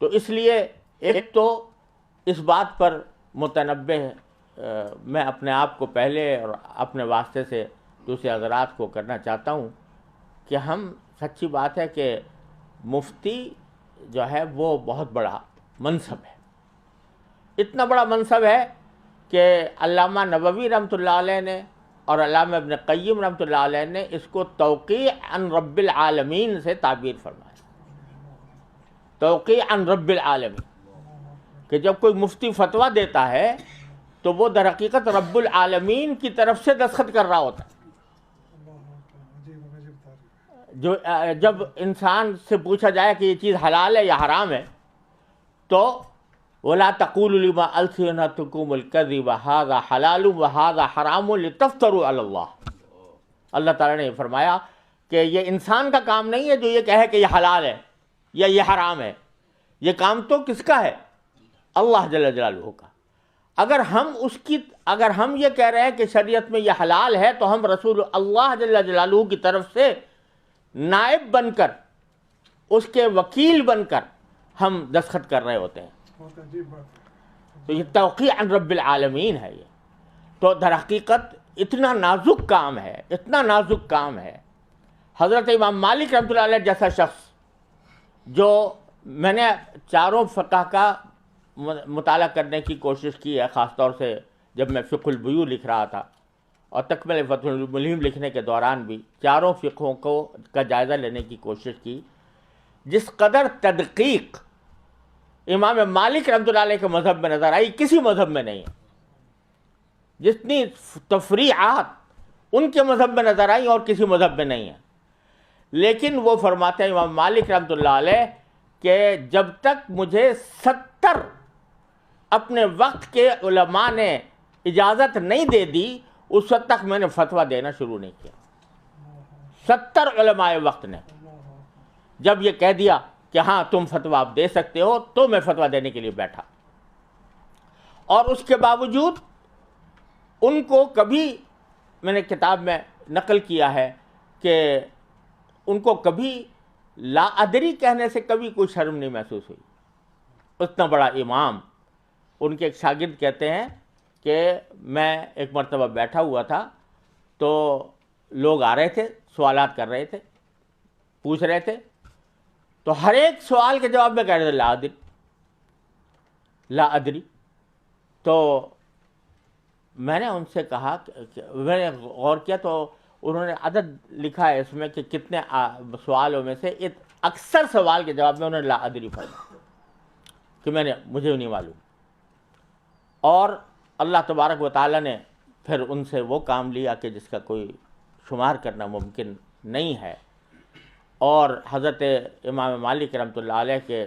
تو اس لیے ایک تو اس بات پر متنبہ میں اپنے آپ کو پہلے اور اپنے واسطے سے دوسرے حضرات کو کرنا چاہتا ہوں کہ ہم سچی بات ہے کہ مفتی جو ہے وہ بہت بڑا منصب ہے، اتنا بڑا منصب ہے کہ علامہ نووی رحمۃ اللہ علیہ نے اور علامہ ابن قیم رحمۃ اللہ علیہ نے اس کو توقیع عن رب العالمین سے تعبیر فرمایا، توقیع عن رب العالمین، کہ جب کوئی مفتی فتویٰ دیتا ہے تو وہ در حقیقت رب العالمین کی طرف سے دستخط کر رہا ہوتا ہے۔ جو جب انسان سے پوچھا جائے کہ یہ چیز حلال ہے یا حرام ہے تو وَلَا تَقُولُوا لِمَا أَلْسِنَتُكُمُ الْكَذِبَ هَذَا حَلَالٌ وَهَذَا حَرَامٌ لِتَفْتَرُوا عَلَى اللَّهِ۔ اللہ تعالیٰ نے یہ فرمایا کہ یہ انسان کا کام نہیں ہے جو یہ کہے کہ یہ حلال ہے یا یہ حرام ہے، یہ کام تو کس کا ہے؟ اللہ جل جلالہ کا۔ اگر ہم یہ کہہ رہے ہیں کہ شریعت میں یہ حلال ہے تو ہم رسول اللہ جل جلالہ کی طرف سے نائب بن کر، اس کے وکیل بن کر ہم دستخط کر رہے ہوتے ہیں۔ تو یہ توقیع عن رب العالمین ہے۔ یہ تو در حقیقت اتنا نازک کام ہے، اتنا نازک کام ہے۔ حضرت امام مالک رحمۃ اللہ علیہ جیسا شخص، جو میں نے چاروں فقہ کا مطالعہ کرنے کی کوشش کی ہے، خاص طور سے جب میں فقہ البیوع لکھ رہا تھا اور تکمل فتح الملہم لکھنے کے دوران بھی چاروں فقہوں کا جائزہ لینے کی کوشش کی۔ جس قدر تدقیق امام مالک رحمۃ اللہ علیہ کے مذہب میں نظر آئی کسی مذہب میں نہیں ہے، جتنی تفریعات ان کے مذہب میں نظر آئی اور کسی مذہب میں نہیں ہے۔ لیکن وہ فرماتے ہیں امام مالک رحمۃ اللہ علیہ کہ جب تک مجھے 70 اپنے وقت کے علماء نے اجازت نہیں دے دی اس وقت تک میں نے فتویٰ دینا شروع نہیں کیا۔ 70 علماء وقت نے جب یہ کہہ دیا کہ ہاں تم فتویٰ آپ دے سکتے ہو تو میں فتویٰ دینے کے لیے بیٹھا، اور اس کے باوجود ان کو کبھی، میں نے کتاب میں نقل کیا ہے کہ ان کو کبھی لا ادری کہنے سے کبھی کوئی شرم نہیں محسوس ہوئی۔ اتنا بڑا امام، ان کے ایک شاگرد کہتے ہیں کہ میں ایک مرتبہ بیٹھا ہوا تھا تو لوگ آ رہے تھے، سوالات کر رہے تھے، پوچھ رہے تھے، تو ہر ایک سوال کے جواب میں کہہ رہے تھے لا ادری لا ادری۔ تو میں نے ان سے کہا میں نے غور کیا تو انہوں نے عدد لکھا ہے اس میں کہ کتنے سوالوں میں سے اکثر سوال کے جواب میں انہوں نے لا ادری فرمایا کہ مجھے نہیں معلوم۔ اور اللہ تبارک و تعالیٰ نے پھر ان سے وہ کام لیا کہ جس کا کوئی شمار کرنا ممکن نہیں ہے، اور حضرت امام مالک رحمۃ اللہ علیہ کے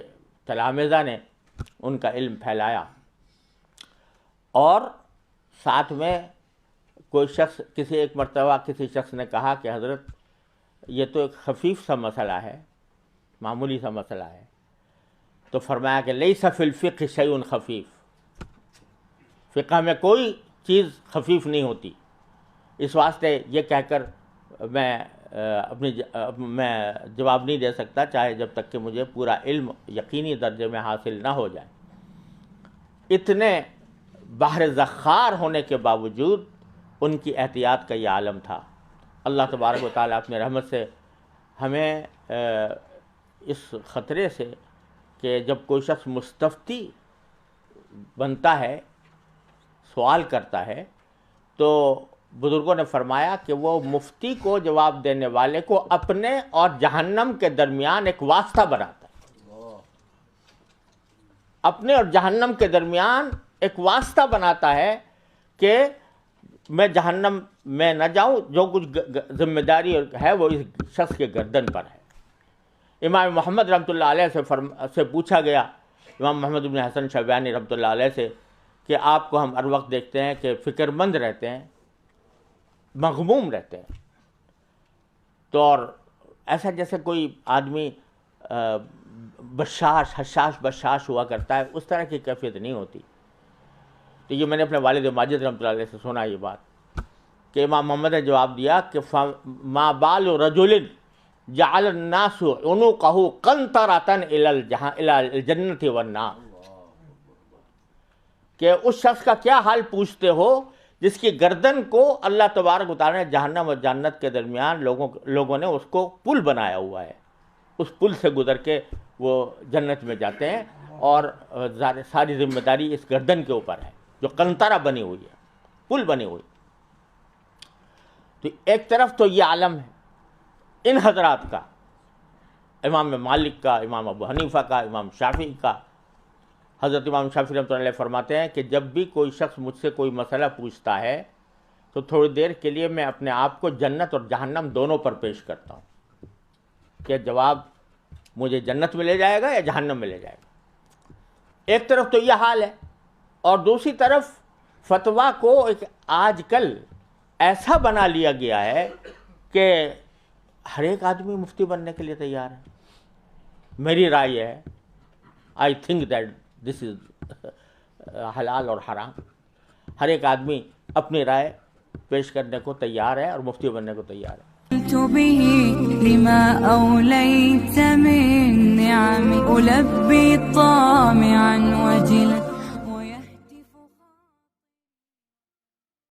تلامذہ نے ان کا علم پھیلایا۔ اور ساتھ میں کوئی شخص ایک مرتبہ کسی شخص نے کہا کہ حضرت یہ تو ایک خفیف سا مسئلہ ہے، معمولی سا مسئلہ ہے، تو فرمایا کہ لیس فی الفقہ شیء خفیف، فقہ میں کوئی چیز خفیف نہیں ہوتی۔ اس واسطے یہ کہہ کر میں جواب نہیں دے سکتا چاہے جب تک کہ مجھے پورا علم یقینی درجے میں حاصل نہ ہو جائے۔ اتنے بحر زخار ہونے کے باوجود ان کی احتیاط کا یہ عالم تھا۔ اللہ تبارک و تعالیٰ اپنے رحمت سے ہمیں اس خطرے سے کہ جب کوئی شخص مستفتی بنتا ہے، سوال کرتا ہے، تو بزرگوں نے فرمایا کہ وہ مفتی کو، جواب دینے والے کو، اپنے اور جہنم کے درمیان ایک واسطہ بناتا ہے، اپنے اور جہنم کے درمیان ایک واسطہ بناتا ہے کہ میں جہنم میں نہ جاؤں، جو کچھ ذمہ داری ہے وہ اس شخص کے گردن پر ہے۔ امام محمد رحمۃ اللہ علیہ سے پوچھا گیا، امام محمد بن حسن شیبانی رحمۃ اللہ علیہ سے، کہ آپ کو ہم ہر وقت دیکھتے ہیں کہ فکر مند رہتے ہیں، مغموم رہتے ہیں، تو اور ایسا جیسے کوئی آدمی حشاش بشاش ہوا کرتا ہے، اس طرح کی کیفیت نہیں ہوتی۔ تو یہ میں نے اپنے والد ماجد رحمۃ اللہ علیہ سے سنا یہ بات کہ امام محمد نے جواب دیا کہ ما بال رجل جعل الناس عنقہ قنطرۃ الی الجنۃ والنار، کہ اس شخص کا کیا حال پوچھتے ہو جس کی گردن کو اللہ تبارک و تعالیٰ نے جہنم اور جنت کے درمیان لوگوں نے اس کو پل بنایا ہوا ہے، اس پل سے گزر کے وہ جنت میں جاتے ہیں، اور ساری ذمہ داری اس گردن کے اوپر ہے جو قنطرہ بنی ہوئی ہے، پل بنی ہوئی۔ تو ایک طرف تو یہ عالم ہے ان حضرات کا، امام مالک کا، امام ابو حنیفہ کا، امام شافعی کا۔ حضرت امام شافعی رحمۃ اللہ علیہ فرماتے ہیں کہ جب بھی کوئی شخص مجھ سے کوئی مسئلہ پوچھتا ہے تو تھوڑی دیر کے لیے میں اپنے آپ کو جنت اور جہنم دونوں پر پیش کرتا ہوں کہ جواب مجھے جنت میں لے جائے گا یا جہنم میں لے جائے گا۔ ایک طرف تو یہ حال ہے، اور دوسری طرف فتویٰ کو ایک آج کل ایسا بنا لیا گیا ہے کہ ہر ایک آدمی مفتی بننے کے لیے تیار ہے۔ میری رائے ہے، آئی تھنک دیٹ دس از حلال اور حرام، ہر ایک آدمی اپنی رائے پیش کرنے کو تیار ہے اور مفتی بننے کو تیار ہے۔ لما أوليت من نعم ألبي طامعا وجلا